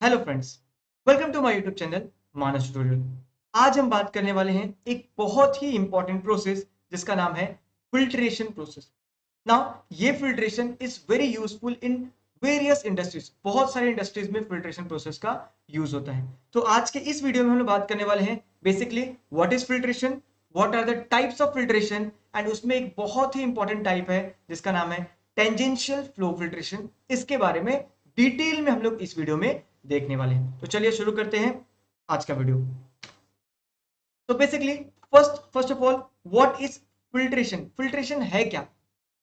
Hello friends, welcome to my YouTube channel Manas tutorial. आज हम बात करने वाले हैं एक बहुत ही इंपॉर्टेंट प्रोसेस जिसका नाम है फिल्ट्रेशन प्रोसेस। नाउ ये filtration is very useful in various industries. बहुत सारे इंडस्ट्रीज में फिल्ट्रेशन प्रोसेस का यूज होता है। तो आज के इस वीडियो में हम लोग बात करने वाले हैं basically what is filtration, what are the types of filtration, and उसमें एक बहुत ही इंपॉर्टेंट टाइप है जिसका नाम है टेंजेंशियल फ्लो फिल्ट्रेशन। इसके बारे में डिटेल में हम लोग इस वीडियो में देखने वाले हैं। तो चलिए शुरू करते हैं आज का वीडियो। तो basically first of all what is filtration. Filtration है क्या?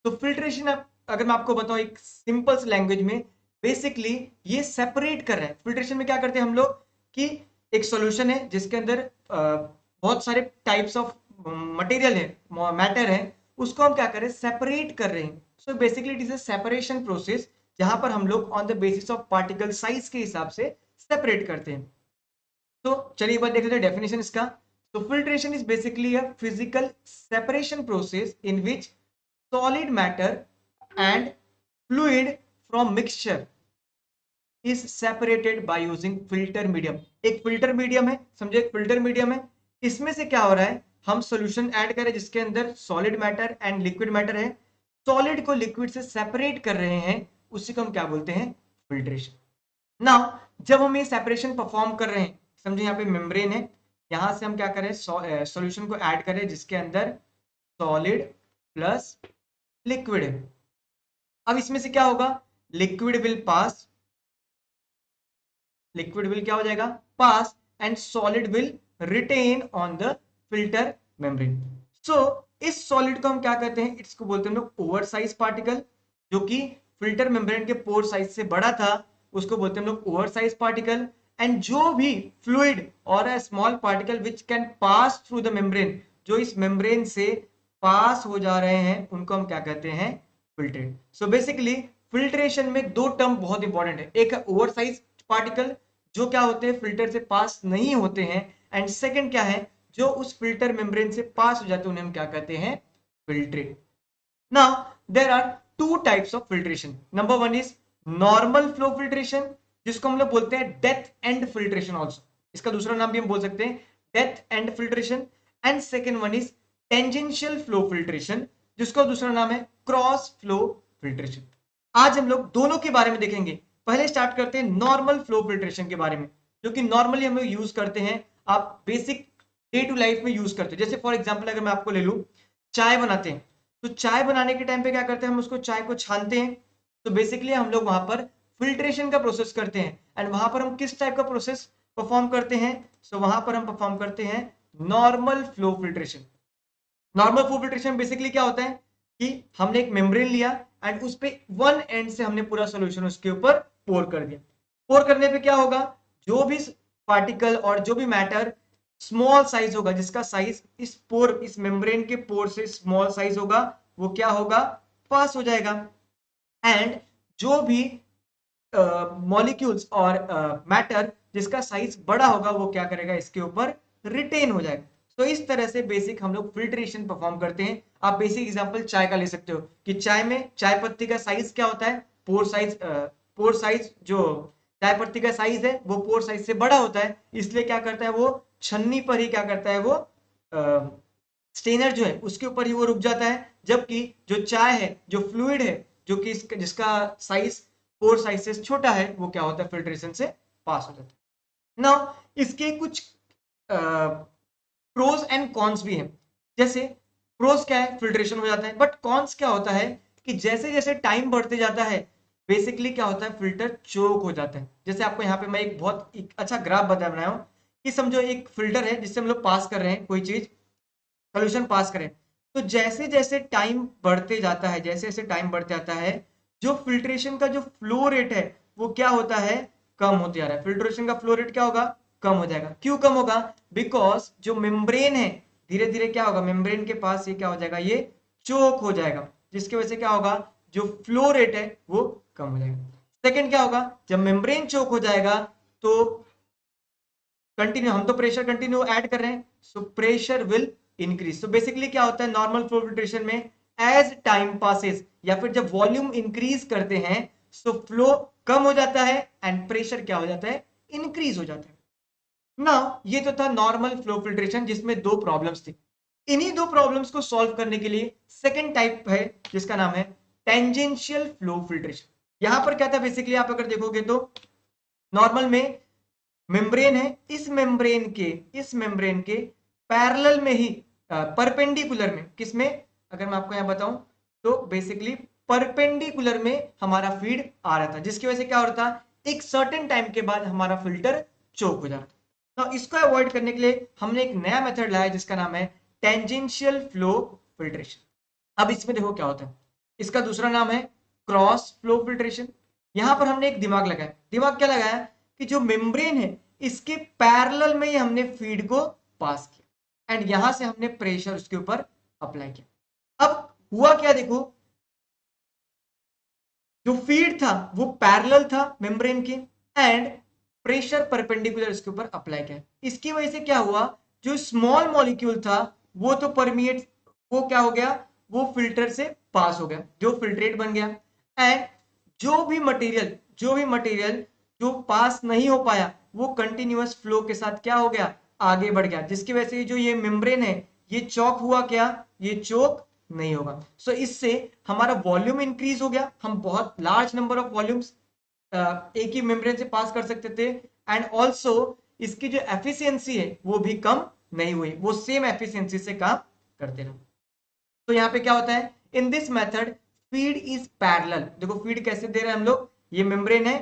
तो फिल्ट्रेशन अगर मैं आपको बताऊं एक सिंपल लैंग्वेज में, बेसिकली ये सेपरेट कर रहा है। फिल्ट्रेशन में क्या करते हैं हम लोग कि एक सॉल्यूशन है जिसके अंदर बहुत सारे टाइप्स ऑफ मटेरियल है, मैटर है, उसको हम क्या कर रहे हैं, सेपरेट कर रहे हैं। So basically it is a separation process जहां पर हम लोग on the basis of particle size के हिसाब से सेपरेट करते हैं। तो चलिए एक बार देख लेते हैं डेफिनेशन इसका। तो filtration is basically a physical separation process in which solid matter and fluid from mixture is separated by using filter medium। एक फिल्टर मीडियम है, समझे, एक फिल्टर मीडियम है। इसमें से क्या हो रहा है, हम सॉल्यूशन ऐड करें जिसके अंदर solid matter and liquid matter है, सॉलिड को लिक्विड से सेपरेट कर रहे हैं, उसी को हम क्या बोलते हैं, फिल्ट्रेशन। नाउ जब हम ये सेपरेशन परफॉर्म कर रहे हैं, समझे यहाँ पे मेम्ब्रेन है, यहां से हम क्या करें, सॉल्यूशन को ऐड करें जिसके अंदर सॉलिड प्लस लिक्विड है। अब इसमें से क्या होगा, liquid will pass, liquid will क्या हो जाएगा, pass, and solid will retain on the filter membrane. So इस सॉलिड को हम क्या कहते हैं, इसको बोलते हैं हम लोग ओवर साइज पार्टिकल। जो कि फिल्टर मेम्ब्रेन के पोर साइज से बड़ा था उसको बोलते हैं हम लोग ओवर साइज पार्टिकल। एंड जो भी फ्लूइड और a small particle which can pass through the membrane, जो इस मेम्ब्रेन से पास हो जा रहे हैं, उनको हम क्या कहते हैं, फिल्ट्रेट। सो बेसिकली फिल्ट्रेशन में दो टर्म बहुत इंपॉर्टेंट है, एक है ओवर साइज पार्टिकल जो क्या होते हैं, फिल्टर से पास नहीं होते हैं, एंड सेकंड क्या है, जो उस फिल्टर मेम्ब्रेन से पास हो जाते हैं, उन्हें हम क्या कहते हैं, filtrate. Now there are two types of filtration. Number one is normal flow filtration, जिसको हम लोग बोलते हैं डेथ एंड फिल्ट्रेशन ऑल्सो। इसका दूसरा नाम भी हम बोल सकते हैं death and filtration. And second one is tangential flow filtration, जिसका दूसरा नाम है क्रॉस फ्लो फिल्ट्रेशन। आज हम लोग दोनों के बारे में देखेंगे। पहले स्टार्ट करते हैं नॉर्मल फ्लो फिल्ट्रेशन के बारे में, जो कि नॉर्मली हम लोग यूज करते हैं, आप बेसिक डे टू लाइफ में यूज करते हैं। जैसे फॉर एग्जांपल अगर मैं आपको ले लूं, चाय बनाते हैं, तो चाय बनाने के टाइम पे क्या करते हैं, हम उसको चाय को छानते हैं। तो बेसिकली हम लोग वहां पर फिल्ट्रेशन का प्रोसेस करते हैं। एंड वहां पर हम किस टाइप का प्रोसेस परफॉर्म करते हैं, सो वहां पर हम परफॉर्म करते हैं normal flow filtration. Normal flow filtration basically क्या होता है कि हमने एक मेम्ब्रेन लिया एंड उस पे वन एंड से हमने पूरा सॉल्यूशन उसके ऊपर पोर कर दिया। पोर करने पे क्या होगा, जो भी पार्टिकल और जो भी मैटर स्मॉल साइज होगा, जिसका साइज इस मेम्ब्रेन के पोर से स्मॉल साइज होगा, वो क्या होगा, पास हो जाएगा। एंड जो भी मॉलिक्यूल्स और मैटर जिसका साइज बड़ा होगा, वो क्या करेगा, इसके ऊपर रिटेन हो जाएगा। तो इस तरह से बेसिक हम लोग फिल्ट्रेशन परफॉर्म करते हैं। आप बेसिक एग्जांपल चाय का ले सकते हो कि चाय में चाय पत्ती का साइज क्या होता है, पोर साइज जो चाय पत्ती का साइज है वो पोर साइज से बड़ा होता है, इसलिए क्या करता है, वो छन्नी पर ही क्या करता है, वो स्टेनर जो है उसके ऊपर ही वो रुक जाता है। जबकि जो चाय है, जो फ्लूइड है, जो कि जिसका साइज पोर साइज से छोटा है, वो क्या होता है, फिल्ट्रेशन से पास हो जाता है। नाउ इसके कुछ प्रोज एंड कॉन्स भी हैं। जैसे प्रोज क्या है, फिल्ट्रेशन हो जाता है, बट कॉन्स क्या होता है कि जैसे जैसे टाइम बढ़ते जाता है, बेसिकली क्या होता है, फिल्टर चोक हो जाता है। जैसे आपको यहाँ पे मैं एक अच्छा ग्राफ बता रहा हूँ कि समझो एक फिल्टर है जिससे हम लोग पास कर रहे हैं कोई चीज, सोल्यूशन पास करें। तो जैसे जैसे टाइम बढ़ते जाता है, जैसे जैसे टाइम बढ़ते जाता है, जो फिल्ट्रेशन का जो फ्लो रेट है वो क्या होता है, कम होते जा रहा है। फिल्ट्रेशन का फ्लो रेट क्या होगा, कम हो जाएगा। क्यों कम होगा, बिकॉज जो मेम्ब्रेन है, धीरे धीरे क्या होगा, मेम्ब्रेन के पास ये क्या हो जाएगा, ये चोक हो जाएगा, जिसकी वजह से क्या होगा, जो फ्लो रेट है वो कम हो जाएगा। सेकेंड क्या होगा, जब मेम्ब्रेन चोक हो जाएगा तो कंटिन्यू, हम तो प्रेशर कंटिन्यू ऐड कर रहे हैं, सो प्रेशर विल इंक्रीज। तो बेसिकली क्या होता है नॉर्मल फ्लो फिल्ट्रेशन में, एज टाइम पासेस या फिर जब वॉल्यूम इंक्रीज करते हैं, सो फ्लो कम हो जाता है एंड प्रेशर क्या हो जाता है, इंक्रीज हो जाता है। ना ये तो था नॉर्मल फ्लो फिल्ट्रेशन जिसमें दो प्रॉब्लम्स थी। इन्हीं दो प्रॉब्लम्स को सॉल्व करने के लिए सेकंड टाइप है जिसका नाम है टेंजेंशियल फ्लो फिल्ट्रेशन। यहां पर क्या था बेसिकली, आप अगर देखोगे तो नॉर्मल में मेम्ब्रेन है, इस मेम्ब्रेन के पैरेलल में ही परपेंडिकुलर में, किसमें, अगर मैं आपको यहां बताऊं तो बेसिकली परपेंडिकुलर में हमारा फीड आ रहा था, जिसकी वजह से क्या हो रहा था, एक सर्टेन टाइम के बाद हमारा फिल्टर चोक हो जाता था। तो इसको अवॉइड करने के लिए हमने एक नया मेथड लाया जिसका नाम है टेंजेंशियल फ्लो फिल्ट्रेशन। अब इसमें देखो क्या होता है, इसका दूसरा नाम है क्रॉस फ्लो फिल्ट्रेशन। यहां पर हमने एक दिमाग लगाया, दिमाग क्या लगाया कि जो मेम्ब्रेन है इसके पैरेलल में ही हमने फीड को पास किया एंड यहां से हमने प्रेशर उसके ऊपर अप्लाई किया। अब हुआ क्या देखो, जो फीड था वो पैरेलल था मेम्ब्रेन के एंड प्रेशर परपेंडिकुलर इसके ऊपर अप्लाई किया। इसकी वजह से क्या हुआ, जो स्मॉल मॉलिक्यूल था वो तो परमिएट, वो क्या हो गया, वो फिल्टर से पास हो गया, जो फिल्ट्रेट बन गया एंड जो भी मटेरियल जो पास नहीं हो पाया वो कंटिन्यूअस फ्लो के साथ क्या हो गया, आगे बढ़ गया, जिसकी वजह से जो ये मेम्ब्रेन है ये चौक हुआ, क्या ये चौक नहीं होगा। सो इससे हमारा वॉल्यूम इंक्रीज हो गया, हम बहुत लार्ज नंबर ऑफ वॉल्यूम्स एक ही मेम्ब्रेन से पास कर सकते थे एंड ऑल्सो इसकी जो एफिशिएंसी है वो भी कम नहीं हुई, वो सेम एफिशिएंसी से काम करते रहे। तो यहाँ पे क्या होता है, in this method feed is parallel. देखो फीड कैसे दे रहे हैं हम लोग, ये मेम्ब्रेन है,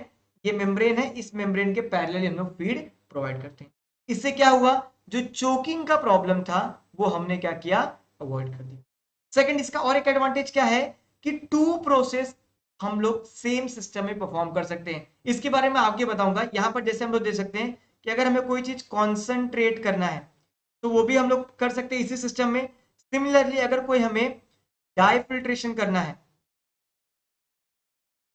ये मेम्ब्रेन है, इस मेम्ब्रेन के पैरेलल हम लोग फीड प्रोवाइड करते हैं। इससे क्या हुआ, जो चोकिंग का प्रॉब्लम था वो हमने क्या किया, अवॉइड कर दिया। सेकंड, इसका और एक एडवांटेज क्या है कि टू प्रोसेस हम लोग सेम सिस्टम में परफॉर्म कर सकते हैं। इसके बारे में आगे बताऊंगा। यहां पर जैसे हम लोग दे सकते हैं कि अगर हमें कोई चीज कॉन्सेंट्रेट करना है तो वो भी हम लोग कर सकते हैं इसी सिस्टम में। सिमिलरली अगर कोई हमें डाइफिल्ट्रेशन करना है,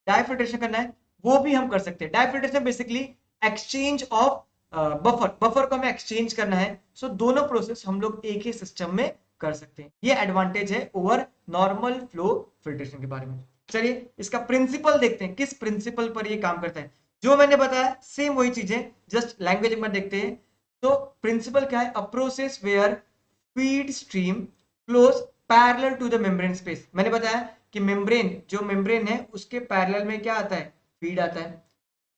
डाइफिल्ट्रेशन करना है वो भी हम कर सकते हैं। Diafiltration basically exchange of buffer, buffer को हमें एक्सचेंज करना है। सो दोनों प्रोसेस हम लोग एक ही सिस्टम में कर सकते हैं। ये एडवांटेज है ओवर नॉर्मल फ्लो फिल्ट्रेशन के बारे में। चलिए इसका प्रिंसिपल देखते हैं, किस प्रिंसिपल पर ये काम करता है। जो मैंने बताया सेम वही चीजें, जस्ट लैंग्वेज में देखते हैं। तो प्रिंसिपल क्या है, a process where feed stream flows parallel to the membrane space. मैंने बताया कि मेम्ब्रेन, जो मेम्ब्रेन है उसके पैरेलल में क्या आता है, फीड आता है।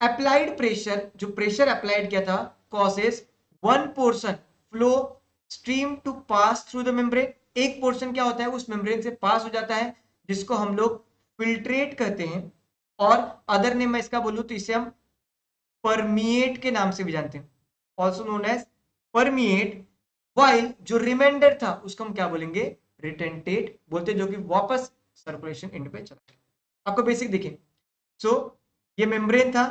अप्लाइड प्रेशर, जो प्रेशर अप्लाइड किया था, causes one portion flow stream to pass through the membrane. एक पोर्शन क्या होता है उस मेम्ब्रेन से पास हो जाता है, जिसको हम लोग फिल्ट्रेट कहते हैं। और अदर नेम मैं इसका बोलूं तो इसे हम परमिएट के नाम से भी जानते हैं, also known as permeate. While जो रिमाइंडर था उसको हम क्या बोलेंगे, रिटेंटेट बोलते हैं, जो कि वापस सर्कुलेशन एंड पे चला गया। आपको बेसिक देखिए, सो ये मेम्ब्रेन था,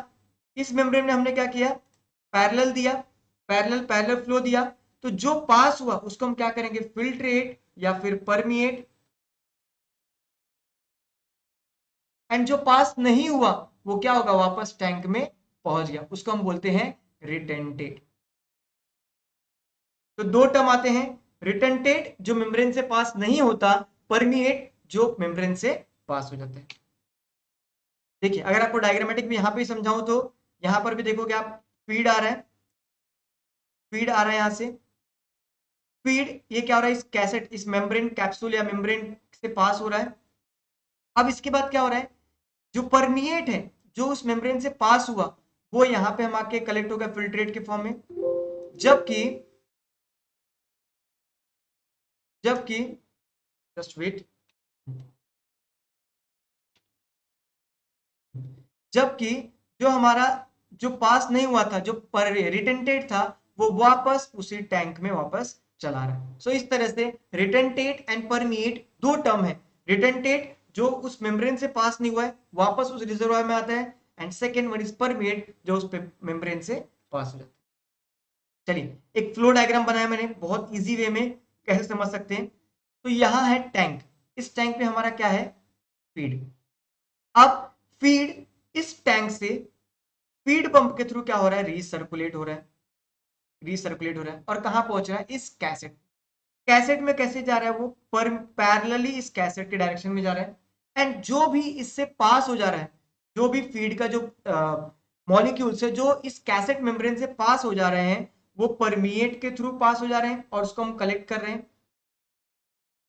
इस मेम्ब्रेन में हमने क्या किया, पैरेलल दिया, पैरेलल पैरेलल फ्लो दिया। तो जो पास हुआ उसको हम क्या करेंगे, फिल्ट्रेट या फिर परमिएट। एंड जो पास नहीं हुआ वो क्या होगा, वापस टैंक में पहुंच गया, उसको हम बोलते हैं रिटेंटेट। तो दो टर्म आते हैं, रिटेंटेट जो मेम्ब्रेन से पास नहीं होता, परमिएट जो मेम्ब्रेन से पास हो जाता है। देखिए अगर आपको डायग्रामेटिक में यहां पे समझाऊं तो यहां पर भी देखोगे आप, फीड आ रहा है, फीड आ रहा है यहां से, फीड ये क्या हो रहा है, इस कैसेट, इस मेम्ब्रेन कैप्सूल या मेम्ब्रेन से पास हो रहा है। अब इसके बाद क्या हो रहा है, जो परमिएट है, जो उस मेम्ब्रेन से पास हुआ वो यहां पे हम आके कलेक्ट हो गया फिल्ट्रेट के फॉर्म में। जबकि जबकि जस्ट वेट, जबकि जो हमारा जो पास नहीं हुआ था, जो रिटेंटेड था, वो वापस उसी टैंक में वापस चला रहा है। सो इस तरह से रिटेंटेट एंड परमिएट दो टर्म है। रिटेंटेट जो उस मेम्ब्रेन से पास नहीं हुआ है वापस उस रिजर्वॉयर में आता है, and second one is permeate जो उस मेम्ब्रेन से पास हो जाता है। चलिए एक फ्लो डायग्राम बनाया मैंने, बहुत इजी वे में कैसे समझ सकते हैं। तो यहां है टैंक, इस टैंक में हमारा क्या है, फीड। अब फीड इस टैंक से फीड पंप के थ्रू क्या हो रहा है, रीसर्कुलेट हो रहा है, रीसर्कुलेट हो रहा है, और कहां पहुंच रहा है, इस कैसेट। कैसेट में कैसे जा रहा है वो, पर पैरेलली इस कैसेट के डायरेक्शन में जा रहा है। एंड जो भी इससे पास हो जा रहा है जो भी फीड का जो मॉलिक्यूल्स है जो इस कैसेट मेम्ब्रेन से पास हो जा रहे हैं वो परमिएट के थ्रू पास हो जा रहे हैं और उसको हम कलेक्ट कर रहे हैं।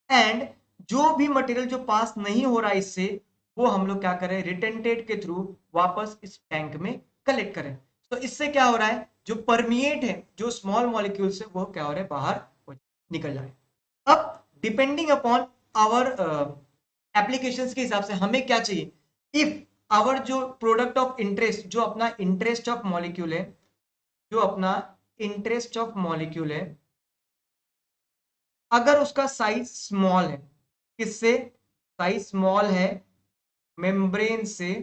एंड जो भी मटेरियल जो पास नहीं हो रहा है इससे, वो हम लोग क्या कर रहे हैं, रिटेंटेट के थ्रू वापस इस टैंक में कलेक्ट करें। तो इससे क्या हो रहा है, जो परमिएट है, जो स्मॉल मॉलिक्यूल्स है, वो क्या हो रहा है, बाहर निकल जा रहे हैं। अब डिपेंडिंग अपॉन आवर एप्लीकेशंस के हिसाब से हमें क्या चाहिए, इफ आवर जो प्रोडक्ट ऑफ इंटरेस्ट, जो अपना इंटरेस्ट ऑफ मॉलिक्यूल है, जो अपना इंटरेस्ट ऑफ मॉलिक्यूल है, अगर उसका साइज स्मॉल है, किससे, साइज स्मॉल है मेम्ब्रेन से,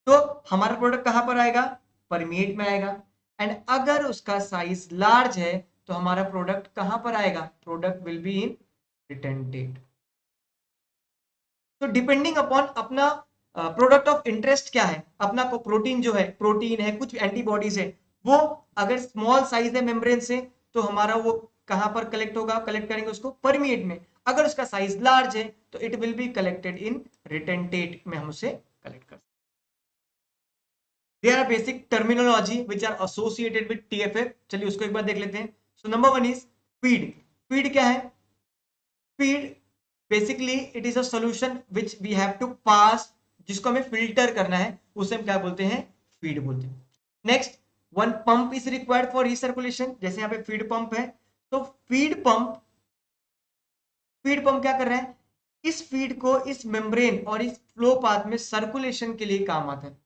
तो हमारा प्रोडक्ट कहां पर आएगा, परमिएट में आएगा। एंड अगर उसका साइज लार्ज है तो हमारा प्रोडक्ट कहां पर आएगा, प्रोडक्ट विल बी इन रिटेंटेट। तो डिपेंडिंग अपॉन अपना प्रोडक्ट ऑफ इंटरेस्ट क्या है, अपना को प्रोटीन जो है, प्रोटीन है, कुछ एंटीबॉडीज है, वो अगर स्मॉल साइज है मेम्ब्रेन से तो हमारा वो कहां पर कलेक्ट होगा, कलेक्ट करेंगे उसको परमिएट में। अगर उसका साइज लार्ज है तो it will be collected in retentate में, हम उसे कलेक्ट कर। There are basic terminology which are associated with TFF. चलिए उसको एक बार देख लेते हैं। So number one is feed. Feed क्या है? Feed basically it is a solution which we have to pass, जिसको हमें फिल्टर करना है, उसे हम क्या बोलते हैं, फीड बोलते हैं। Next, one pump is required for recirculation, जैसे यहाँ पे फीड पंप है, तो फीड पंप क्या कर रहा है, इस फीड को इस मेम्ब्रेन और इस फ्लो पाथ में सर्कुलेशन के लिए काम आता है।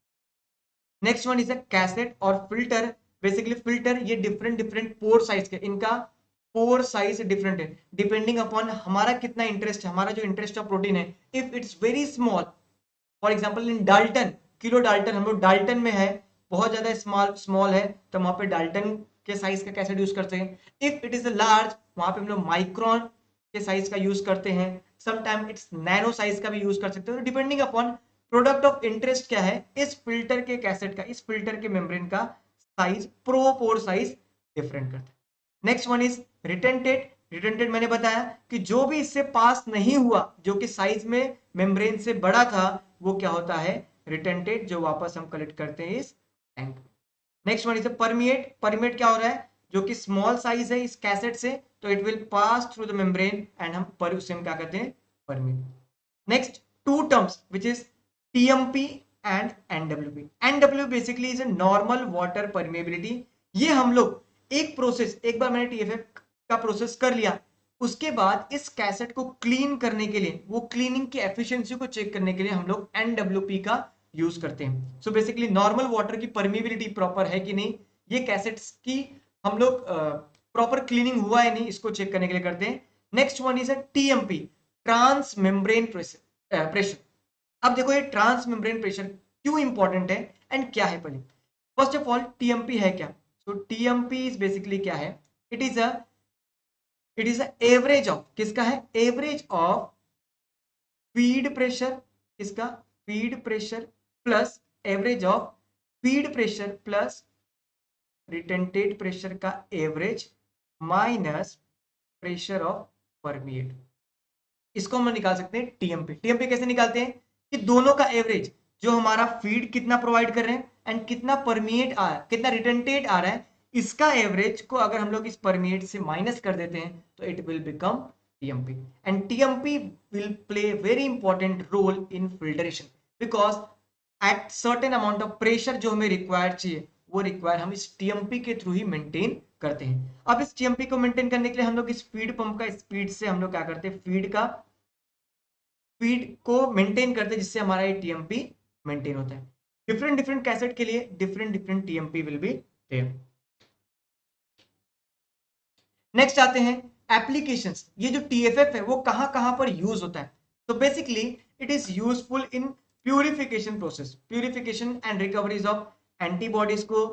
Next one is a cassette और फिल्टर। बेसिकली फिल्टर, ये डिफरेंट डिफरेंट पोर साइज के, इनका पोर साइज डिफरेंट है डिपेंडिंग अपॉन हमारा कितना इंटरेस्ट है, हमारा जो इंटरेस्ट ऑफ प्रोटीन है। If it's very small, for example in Dalton, kilo Dalton, हम लोग डाल्टन में है, बहुत ज्यादा स्मॉल स्मॉल है, तो वहां पे डाल्टन के साइज का कैसेट यूज करते हैं। इफ इट इज लार्ज, वहां पे हम लोग माइक्रोन के साइज का यूज करते हैं, समटाइम इट्स नैनो साइज का भी यूज कर सकते हो। Depending upon product of interest क्या है, इस फिल्टर के कैसेट का, इस फिल्टर के मेम्ब्रेन का साइज, प्रोपोर साइज डिफरेंट करता है। Next one is retentate. Retentate मैंने बताया कि जो भी इससे पास नहीं हुआ, जो कि साइज में मेम्ब्रेन से बड़ा था, वो क्या होता है, रिटेंटेड, जो वापस हम कलेक्ट करते हैं इस टैंक में। Next one is permeate. Permeate क्या हो रहा है, जो कि स्मॉल साइज है इस कैसेट से, तो it will pass through the membrane and हम पर उसे हम क्या कहते हैं, permeate. Next, two terms which is TMP and NWP. NW basically is a normal water permeability. ये हम लोग एक प्रोसेस, एक बार मैंने टीएफएफ का प्रोसेस कर लिया, उसके बाद इस कैसेट को क्लीन करने के लिए, वो क्लीनिंग की एफिशिएंसी को चेक करने के लिए हम लोग एनडब्ल्यूपी का यूज करते हैं। सो बेसिकली नॉर्मल वाटर की परमिबिलिटी प्रॉपर है कि नहीं, ये कैसेट्स की हम लोग प्रॉपर क्लीनिंग हुआ है नहीं, इसको चेक करने के लिए करते हैं। Next one is a TMP, transmembrane pressure. अब देखो ये ट्रांस मेम्ब्रेन प्रेशर क्यों इंपॉर्टेंट है एंड क्या है, पहले फर्स्ट ऑफ ऑल टीएमपी है क्या। सो टीएमपी इज बेसिकली क्या है, it is a average of, किसका है, एवरेज ऑफ फीड प्रेशर, किसका, feed pressure plus average of feed pressure plus retentate pressure का average minus pressure of permeate. इसको हम निकाल सकते हैं टीएमपी। टीएमपी कैसे निकालते हैं, कि दोनों का एवरेज, जो हमारा फीड कितना प्रोवाइड कर रहे हैं एंड कितना परमिएट आ रहा है, कितना रिटेंटेड आ रहा है, इसका एवरेज को अगर हम लोग इस परमिएट से माइनस कर देते हैं तो it will become TMP. And TMP will play very important role in filtration, because at certain amount of pressure जो हमें रिक्वायर्ड चाहिए, वो रिक्वायर हम इस टीएमपी के थ्रू ही मेंटेन करते हैं। अब इस टीएमपी को मेंटेन करने के लिए हम लोग इस फीड पंप का स्पीड से हम लोग क्या करते हैं, फीड को मेंटेन करते हैं, जिससे हमारा ये टीएमपी मेंटेन होता है। डिफरेंट डिफरेंट कैसेट के लिए different different TMP will be there. Next आते हैं एप्लीकेशंस। ये जो टीएफएफ है वो कहां कहां पर यूज होता है, तो basically it is useful in purification process, purification and recoveries of antibodies को,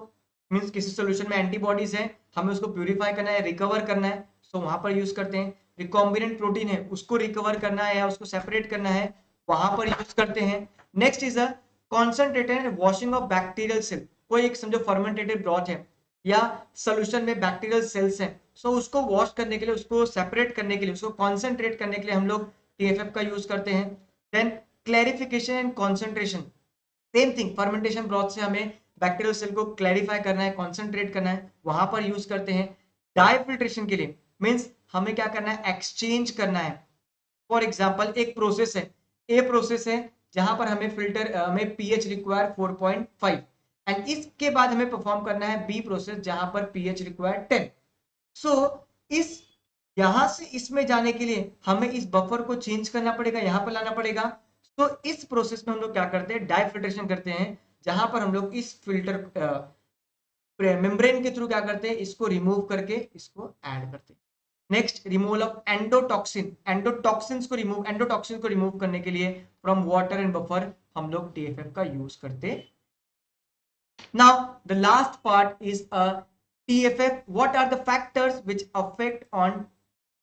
मींस किसी सोल्यूशन में एंटीबॉडीज है, हमें उसको प्यूरिफाई करना है, रिकवर करना है, सो वहां पर यूज करते हैं। रिकॉम्बिनेंट प्रोटीन है, उसको रिकवर करना है या उसको सेपरेट करना है, वहां पर यूज करते हैं। Next is a concentrated washing of bacterial cell. कोई एक समझो फर्मेंटेटेड ब्रॉथ है या सोल्यूशन में बैक्टीरियल सेल्स हैं, सो उसको वॉश करने के लिए, उसको सेपरेट करने के लिए, उसको कॉन्सेंट्रेट करने के लिए हम लोग टीएफएफ का यूज करते हैं। Then clarification and concentration, same thing, fermentation broth से हमें बैक्टीरियल सेल को क्लैरिफाई करना है, कॉन्सेंट्रेट करना है, वहां पर यूज करते हैं। डाई फिल्ट्रेशन के लिए मीन्स हमें क्या करना है, एक्सचेंज करना है। फॉर एग्जाम्पल एक प्रोसेस है, ए प्रोसेस है, जहां पर हमें फिल्टर हमें पीएच रिक्वायर 4.5 एंड इसके बाद हमें परफॉर्म करना है बी प्रोसेस जहां पर पीएच रिक्वायर 10। सो इस यहां से इसमें जाने के लिए हमें इस बफर को चेंज करना पड़ेगा, यहां पर लाना पड़ेगा। तो इस प्रोसेस में हम लोग क्या करते हैं, डाई फिल्ट्रेशन करते हैं, जहां पर हम लोग इस फिल्टर मेम्ब्रेन के थ्रू क्या करते हैं, इसको रिमूव करके इसको ऐड करते हैं। Next, removal of endotoxin, endotoxin को रिमूव करने के लिए फ्रॉम वाटर एंड बफर हम लोग टीएफएफ का यूज करते हैं। Now the last part is a TFF. What are the factors which affect on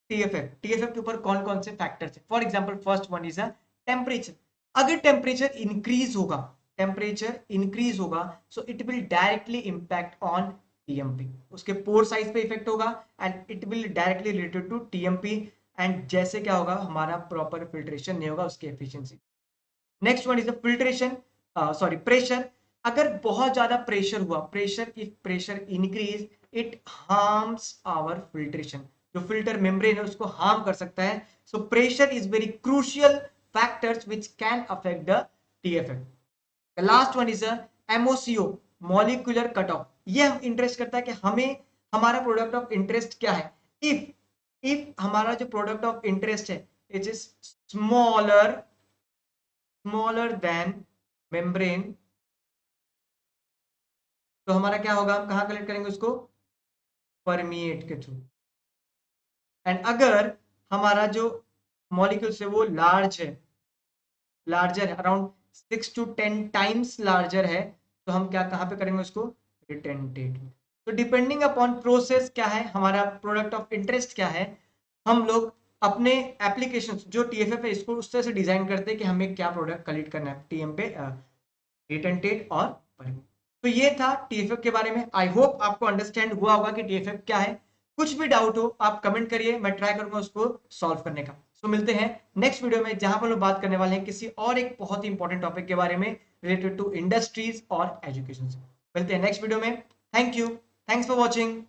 TFF? TFF के ऊपर कौन कौन से फैक्टर्स है? For example first one is a temperature. अगर टेम्परेचर इंक्रीज होगा so it will directly impact on TMP, उसके pore size पे इफेक्ट होगा and it will directly related to TMP and जैसे क्या होगा, हमारा प्रॉपर फिल्ट्रेशन नहीं होगा, उसकी efficiency. Next one is a filtration pressure. अगर बहुत ज्यादा प्रेशर हुआ, if pressure increase it harms our filtration, जो फिल्टर मेम्ब्रेन है उसको हार्म कर सकता है। So pressure is very crucial factors which can affect the TFF. The last one is MOCO, molecular cut off. ये हम इंटरेस्ट करता है कि हमें हमारा प्रोडक्ट ऑफ इंटरेस्ट क्या है। इफ हमारा जो प्रोडक्ट ऑफ इंटरेस्ट है it is smaller than membrane, तो हमारा क्या होगा, हम कहां कलेक्ट करेंगे उसको, परमिएट के थ्रू। एंड अगर हमारा जो मॉलिक्यूल्स है वो लार्जर है अराउंड 6 to 10 टाइम्स लार्जर है, तो हम क्या कहां पे करेंगे उसको, रिटेंटेट। तो डिपेंडिंग अपॉन प्रोसेस क्या है, हमारा प्रोडक्ट ऑफ इंटरेस्ट क्या है, हम लोग अपने एप्लीकेशंस जो टीएफएफ है इसको उस तरह से डिजाइन करते हैं कि हमें क्या प्रोडक्ट कलेक्ट करना है, टीएम पे रिटेंटेट और परमिएट। तो ये था टीएफएफ के बारे में। आई होप आपको अंडरस्टैंड हुआ होगा कि टीएफएफ क्या है। कुछ भी डाउट हो आप कमेंट करिए, मैं ट्राई करूंगा उसको सॉल्व करने का। सो मिलते हैं नेक्स्ट वीडियो में जहां पर लोग बात करने वाले हैं किसी और एक बहुत ही इंपॉर्टेंट टॉपिक के बारे में रिलेटेड टू इंडस्ट्रीज और एजुकेशन से। मिलते हैं नेक्स्ट वीडियो में। Thank you, thanks for watching.